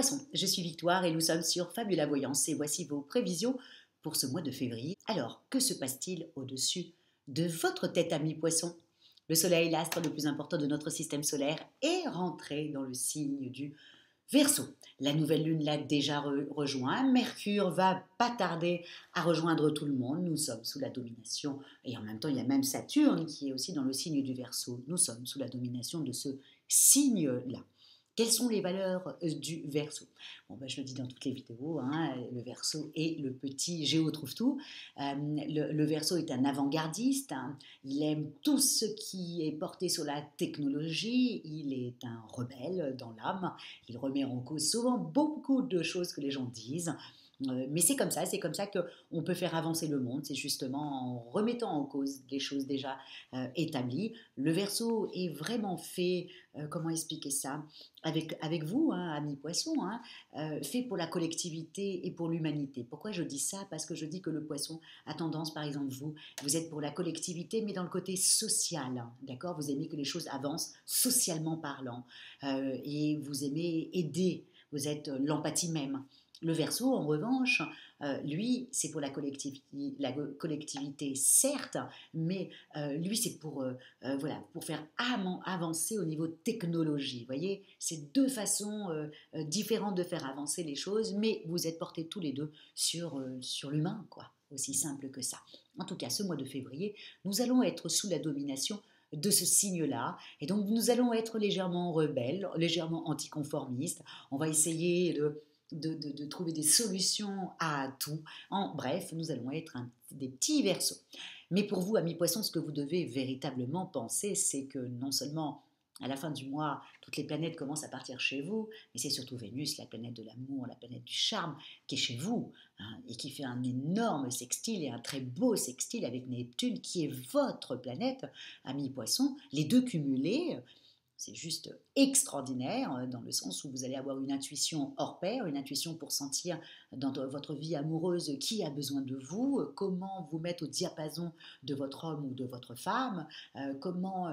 Poisson, je suis Victoire et nous sommes sur Fabula Voyance et voici vos prévisions pour ce mois de février. Alors, que se passe-t-il au-dessus de votre tête, ami Poisson? Le Soleil, l'astre le plus important de notre système solaire, est rentré dans le signe du Verseau. La nouvelle lune l'a déjà rejoint. Mercure va pas tarder à rejoindre tout le monde. Nous sommes sous la domination, et en même temps, il y a même Saturne qui est aussi dans le signe du Verseau. Nous sommes sous la domination de ce signe-là. Quelles sont les valeurs du Verseau? Bon, ben, je le dis dans toutes les vidéos, hein, le Verseau est le petit Géo trouve tout. Le Verseau est un avant-gardiste, hein, il aime tout ce qui est porté sur la technologie, il est un rebelle dans l'âme, il remet en cause souvent beaucoup de choses que les gens disent. Mais c'est comme ça qu'on peut faire avancer le monde, c'est justement en remettant en cause les choses déjà établies. Le Verseau est vraiment fait, comment expliquer ça, avec vous, hein, amis poissons, hein, fait pour la collectivité et pour l'humanité. Pourquoi je dis ça? Parce que je dis que le poisson a tendance, par exemple, vous êtes pour la collectivité, mais dans le côté social, hein, d'accord? Vous aimez que les choses avancent socialement parlant, et vous aimez aider, vous êtes l'empathie même. Le Verseau, en revanche, lui, c'est pour la collectivité, certes, mais lui, c'est voilà, pour faire avancer au niveau technologie. Vous voyez, c'est deux façons différentes de faire avancer les choses, mais vous êtes portés tous les deux sur l'humain, quoi. Aussi simple que ça. En tout cas, ce mois de février, nous allons être sous la domination de ce signe-là, et donc nous allons être légèrement rebelles, légèrement anticonformistes. On va essayer de trouver des solutions à tout. En bref, nous allons être des petits Verseaux. Mais pour vous, amis poissons, ce que vous devez véritablement penser, c'est que non seulement à la fin du mois, toutes les planètes commencent à partir chez vous, mais c'est surtout Vénus, la planète de l'amour, la planète du charme, qui est chez vous, hein, et qui fait un énorme sextile et un très beau sextile avec Neptune, qui est votre planète, amis poissons. Les deux cumulés, c'est juste extraordinaire dans le sens où vous allez avoir une intuition hors pair, une intuition pour sentir dans votre vie amoureuse qui a besoin de vous, comment vous mettre au diapason de votre homme ou de votre femme, comment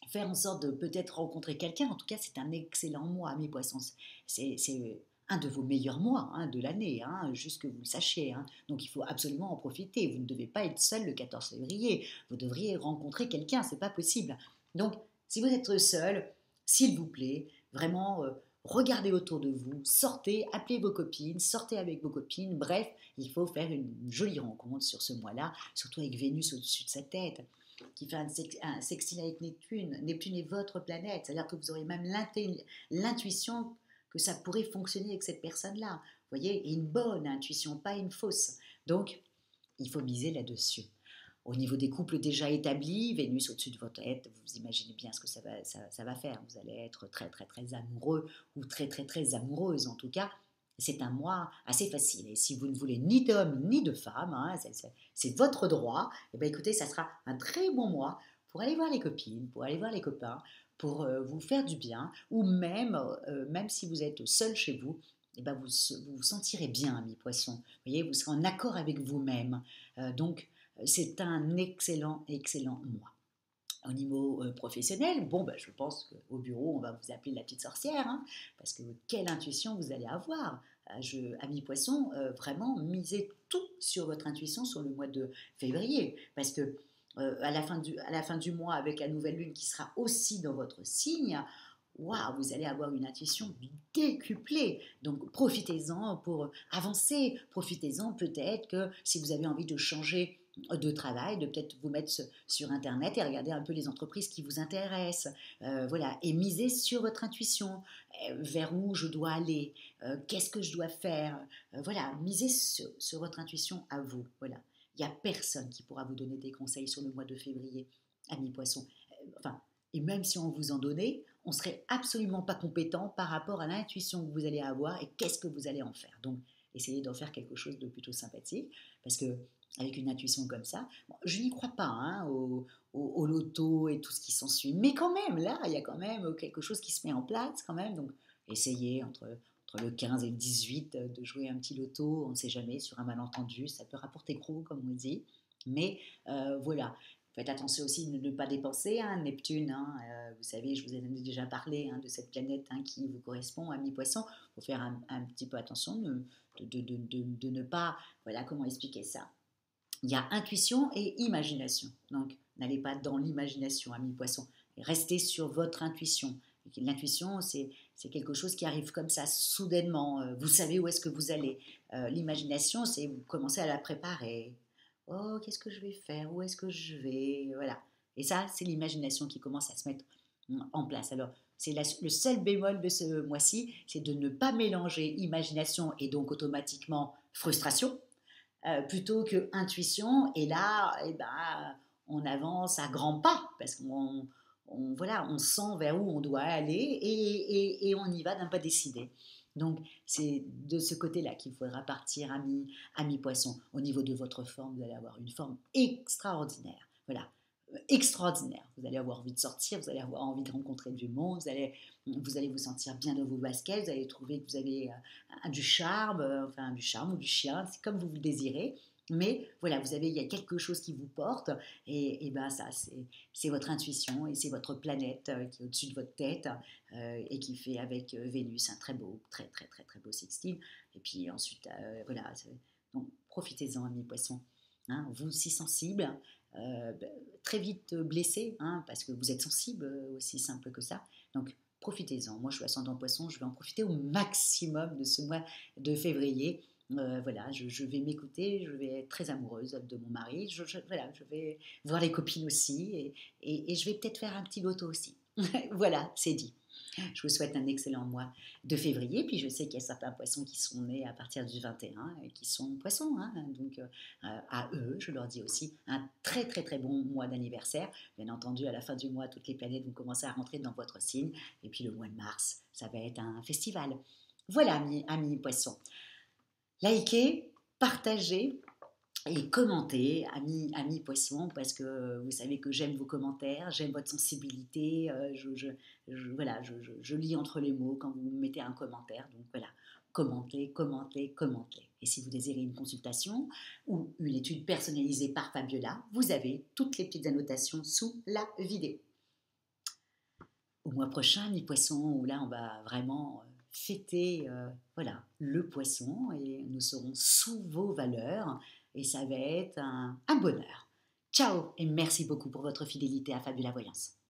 faire en sorte de peut-être rencontrer quelqu'un. En tout cas, c'est un excellent mois, mes poissons. C'est un de vos meilleurs mois, hein, de l'année, hein, juste que vous le sachiez, hein. Donc il faut absolument en profiter. Vous ne devez pas être seul le 14 février. Vous devriez rencontrer quelqu'un, c'est pas possible. Donc, si vous êtes seul, s'il vous plaît, vraiment, regardez autour de vous, sortez, appelez vos copines, sortez avec vos copines. Bref, il faut faire une jolie rencontre sur ce mois-là, surtout avec Vénus au-dessus de sa tête, qui fait un sextile avec Neptune. Neptune est votre planète, c'est-à-dire que vous aurez même l'intuition que ça pourrait fonctionner avec cette personne-là. Vous voyez, et une bonne intuition, pas une fausse. Donc, il faut miser là-dessus. Au niveau des couples déjà établis, Vénus au-dessus de votre tête, vous imaginez bien ce que ça va faire. Vous allez être très très très amoureux ou très très très amoureuse en tout cas. C'est un mois assez facile. Et si vous ne voulez ni d'homme ni de femme, hein, c'est votre droit, et bien écoutez, ça sera un très bon mois pour aller voir les copines, pour aller voir les copains, pour vous faire du bien, ou même si vous êtes seul chez vous, et ben vous sentirez bien, ami poisson. Vous voyez, vous serez en accord avec vous-même. Donc, c'est un excellent, excellent mois. Au niveau professionnel, bon, ben, je pense qu'au bureau, on va vous appeler la petite sorcière, hein, parce que quelle intuition vous allez avoir. Amis poissons, vraiment, misez tout sur votre intuition sur le mois de février, parce que à la fin du mois, avec la nouvelle lune qui sera aussi dans votre signe, waouh, vous allez avoir une intuition décuplée. Donc profitez-en pour avancer. Profitez-en peut-être que si vous avez envie de changer de travail, de peut-être vous mettre sur Internet et regarder un peu les entreprises qui vous intéressent. Voilà, et miser sur votre intuition. Vers où je dois aller, qu'est-ce que je dois faire. Voilà, misez sur votre intuition à vous. Voilà. Il n'y a personne qui pourra vous donner des conseils sur le mois de février, amis poissons. Enfin, et même si on vous en donnait, on serait absolument pas compétent par rapport à l'intuition que vous allez avoir et qu'est-ce que vous allez en faire. Donc, essayez d'en faire quelque chose de plutôt sympathique, parce que avec une intuition comme ça, bon, je n'y crois pas, hein, au loto et tout ce qui s'ensuit, mais quand même, là, il y a quand même quelque chose qui se met en place quand même. Donc, essayez entre le 15 et le 18 de jouer un petit loto, on ne sait jamais, sur un malentendu, ça peut rapporter gros, comme on dit. Mais voilà, Faites attention aussi de ne pas dépenser, hein, Neptune, hein, vous savez, je vous en ai déjà parlé hein, de cette planète hein, qui vous correspond à mi-poisson. Il faut faire un petit peu attention de ne pas, voilà comment expliquer ça. Il y a intuition et imagination. Donc, n'allez pas dans l'imagination à mi-poisson. Restez sur votre intuition. L'intuition, c'est quelque chose qui arrive comme ça, soudainement. Vous savez où est-ce que vous allez. L'imagination, c'est vous commencez à la préparer. Oh, qu'est-ce que je vais faire? Où est-ce que je vais? Voilà. Et ça, c'est l'imagination qui commence à se mettre en place. Alors, c'est le seul bémol de ce mois-ci, c'est de ne pas mélanger imagination et donc automatiquement frustration, plutôt que intuition. Et là, eh ben, on avance à grands pas parce voilà, on sent vers où on doit aller et on y va d'un pas décidé. Donc, c'est de ce côté-là qu'il faudra partir à mi-poisson. Au niveau de votre forme, vous allez avoir une forme extraordinaire. Voilà, extraordinaire. Vous allez avoir envie de sortir, vous allez avoir envie de rencontrer du monde, vous allez vous sentir bien dans vos baskets, vous allez trouver que vous avez du charme, enfin du charme ou du chien, c'est comme vous le désirez. Mais voilà, il y a quelque chose qui vous porte et ben ça, c'est votre intuition et c'est votre planète qui est au-dessus de votre tête et qui fait avec Vénus un très beau, très très très très beau sextile. Et puis ensuite, voilà, donc profitez-en, amis poissons. Hein, vous si sensible, euh, très vite blessé, hein, parce que vous êtes sensible, aussi simple que ça. Donc profitez-en. Moi, je suis ascendant poisson, je vais en profiter au maximum de ce mois de février. Voilà, je vais m'écouter, je vais être très amoureuse de mon mari, voilà, je vais voir les copines aussi et je vais peut-être faire un petit loto aussi. Voilà, c'est dit. Je vous souhaite un excellent mois de février. Puis je sais qu'il y a certains poissons qui sont nés à partir du 21 et qui sont poissons. Hein, donc à eux, je leur dis aussi un très très très bon mois d'anniversaire. Bien entendu, à la fin du mois, toutes les planètes vont commencer à rentrer dans votre signe. Et puis le mois de mars, ça va être un festival. Voilà, amis poissons. Likez, partagez et commentez, amis poissons, parce que vous savez que j'aime vos commentaires, j'aime votre sensibilité, voilà, je lis entre les mots quand vous me mettez un commentaire, donc voilà, commentez, commentez, commentez. Et si vous désirez une consultation ou une étude personnalisée par Fabiola, vous avez toutes les petites annotations sous la vidéo. Au mois prochain, amis poissons, où là on va vraiment fêter voilà, le poisson et nous serons sous vos valeurs et ça va être un bonheur. Ciao et merci beaucoup pour votre fidélité à Fabiola Voyance.